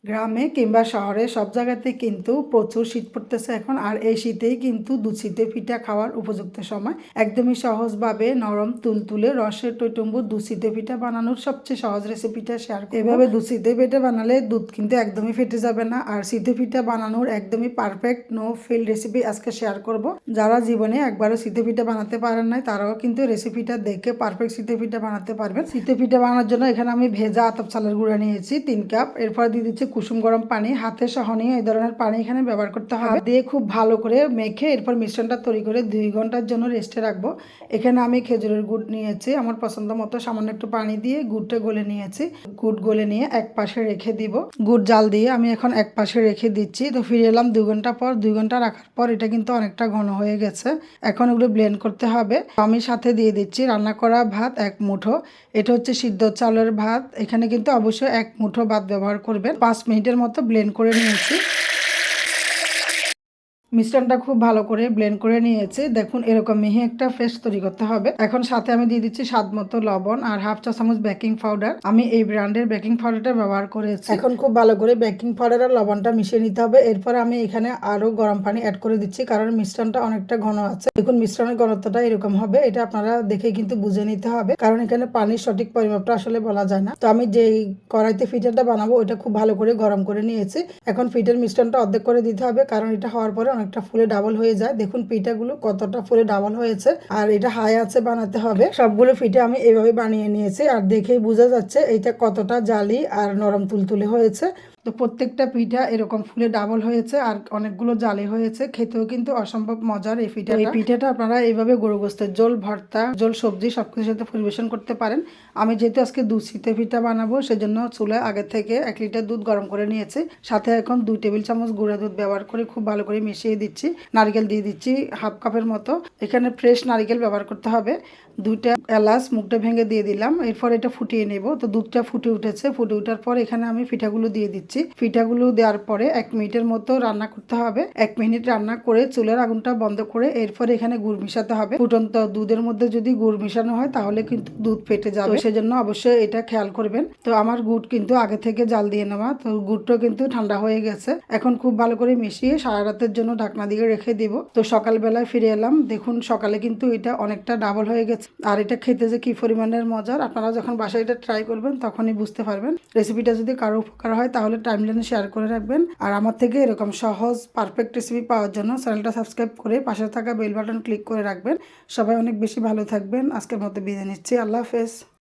গ্রামে কিংবা শহরে সব জায়গাতে কিন্তু প্রচুর শীত পড়তেছে এখন। আর এই শীতেই কিন্তু দুধ শীতের পিঠা খাওয়ার উপযুক্ত সময়। একদমই সহজভাবে নরম তুলতুলে রসের টইটুম্বুর দুধ শীতের পিঠা বানানোর সবচেয়ে সহজ রেসিপিটা শেয়ার করব। এভাবে দুধ শীতের পিঠা বানালে দুধ কিন্তু একদমই ফেটে যাবে না। আর শীতের পিঠা বানানোর একদমই পারফেক্ট নো ফেল রেসিপি আজকে শেয়ার করব। যারা জীবনে একবারও শীতের পিঠা বানাতে পারেন নাই তারাও কিন্তু রেসিপিটা দেখে পারফেক্ট শীতের পিঠা বানাতে পারবেন। শীতের পিঠা বানানোর জন্য এখানে আমি ভেজা আতপ চালের গুঁড়া নিয়েছি 3 কাপ। এরপর দিয়ে দিচ্ছি কুসুম গরম পানি, হাতে সহনীয় এই ধরনের পানি এখানে ব্যবহার করতে হবে। দিয়ে খুব ভালো করে মেখে এরপর মিশ্রণটা তৈরি করে 2 ঘন্টার জন্য রেস্টে রাখবো। এখানে আমি খেজুরের গুড় নিয়েছি আমার পছন্দ মতো, সামান্য একটু পানি দিয়ে গুড়টা গলে নিয়েছি। গুড় গলে নিয়ে এক পাশে রেখে দিব। গুড় জাল দিয়ে আমি এখন এক পাশে রেখে দিচ্ছি। তো ফিরে এলাম 2 ঘন্টা পর। 2 ঘন্টা রাখার পর এটা কিন্তু অনেকটা ঘন হয়ে গেছে। এখন এগুলো ব্লেন্ড করতে হবে। আমি সাথে দিয়ে দিচ্ছি রান্না করা ভাত 1 মুঠো। এটা হচ্ছে সিদ্ধ চালের ভাত। এখানে কিন্তু অবশ্যই 1 মুঠো ভাত ব্যবহার করবেন। 5 মিনিটের মতো ব্লেন্ড করে নিয়েছি। মিশ্রণটা খুব ভালো করে ব্লেন্ড করে নিয়েছি। দেখুন এরকম মিহি একটা পেস্ট তৈরি করতে হবে। এখন সাথে আমি দিয়ে দিচ্ছি স্বাদ মতো লবণ আর হাফ চা চামচ বেকিং পাউডার। আমি এই ব্র্যান্ডের বেকিং পাউডারটা ব্যবহার করেছি। এখন খুব ভালো করে বেকিং পাউডার আর লবণটা মিশিয়ে নিতে হবে। এরপর আমি এখানে আরো গরম পানি অ্যাড করে দিচ্ছি কারণ মিশ্রণটা অনেকটা ঘন আছে। দেখুন মিশ্রণের ঘনত্বটা এরকম হবে। এটা আপনারা দেখে কিন্তু বুঝে নিতে হবে কারণ এখানে পানির সঠিক পরিমাপটা আসলে বলা যায় না। তো আমি যেই কড়াইতে পিঠাটা বানাবো ওইটা খুব ভালো করে গরম করে নিয়েছি। এখন পিঠার মিশ্রণটা অর্ধেক করে দিতে হবে কারণ এটা হওয়ার পরে অনেকটা ফুলে ডাবল হয়ে যায়। দেখুন পিঠাগুলো কতটা ফুলে ডাবল হয়েছে। আর এটা হাই আছে বানাতে হবে। সবগুলো পিঠা আমি এইভাবে বানিয়ে নিয়েছি আর দেখেই বোঝা যাচ্ছে এটা কতটা জালি আর নরম তুলতুলে হয়েছে। তো প্রত্যেকটা পিঠা এরকম ফুলে ডাবল হয়েছে আর অনেকগুলো জালি হয়েছে। খেতেও কিন্তু অসম্ভব মজার এই পিঠাটা। এই পিঠাটা আপনারা এইভাবে গরু গোস্তের ঝোল, ভর্তা, ঝোল, সবজি সবকিছুর সাথে পরিবেশন করতে পারেন। আমি যেহেতু আজকে দুধ শীতের পিঠা বানাবো সেজন্য চুলায় আগে থেকে 1 লিটার দুধ গরম করে নিয়েছি। সাথে এখন 2 টেবিল চামচ গুঁড়া দুধ ব্যবহার করে খুব ভালো করে মিশিয়ে দিচ্ছি। নারকেল দিয়ে দিচ্ছি হাফ কাপের মতো। এখানে ফ্রেশ নারকেল ব্যবহার করতে হবে। 2টা এলাচ মুখটা ভেঙে দিয়ে দিলাম। এরপর এটা ফুটিয়ে নেব। তো দুধটা ফুটে উঠেছে। ফুটে ওঠার পর এখানে আমি পিঠাগুলো দিয়ে দিচ্ছি। পিঠাগুলো দেওয়ার পরে 1 মিনিটের মতো রান্না করতে হবে। 1 মিনিট রান্না করে চুলার আগুনটা বন্ধ করে এরপর এখানে গুড় মিশাতে হবে। ফুটন্ত দুধের মধ্যে যদি গুড় মিশানো হয় তাহলে কিন্তু দুধ ফেটে যাবে, সেজন্য অবশ্যই এটা খেয়াল করবেন। তো আমার গুড় কিন্তু আগে থেকে জাল দিয়ে নেওয়া। তো গুড়টা কিন্তু ঠান্ডা হয়ে গেছে। এখন খুব ভালো করে মিশিয়ে সারা রাতের জন্য ঢাকনা দিয়ে রেখে দিব। তো সকালবেলায় ফিরে এলাম। দেখুন সকালে কিন্তু এটা অনেকটা ডাবল হয়ে গেছে। আর এটা খেতে যে কি পরিমাণের মজার, আপনারা যখন বাসায় এটা ট্রাই করবেন তখনই বুঝতে পারবেন। রেসিপিটা যদি কারো উপকার হয় তাহলে টাইমলাইনে শেয়ার করে রাখবেন। আর আমার থেকে এরকম সহজ পারফেক্ট রেসিপি পাওয়ার জন্য চ্যানেলটা সাবস্ক্রাইব করে পাশে থাকা বেল বাটন ক্লিক করে রাখবেন। সবাই অনেক বেশি ভালো থাকবেন। আজকের মতো বিদায় নিচ্ছি। আল্লাহ হাফেজ।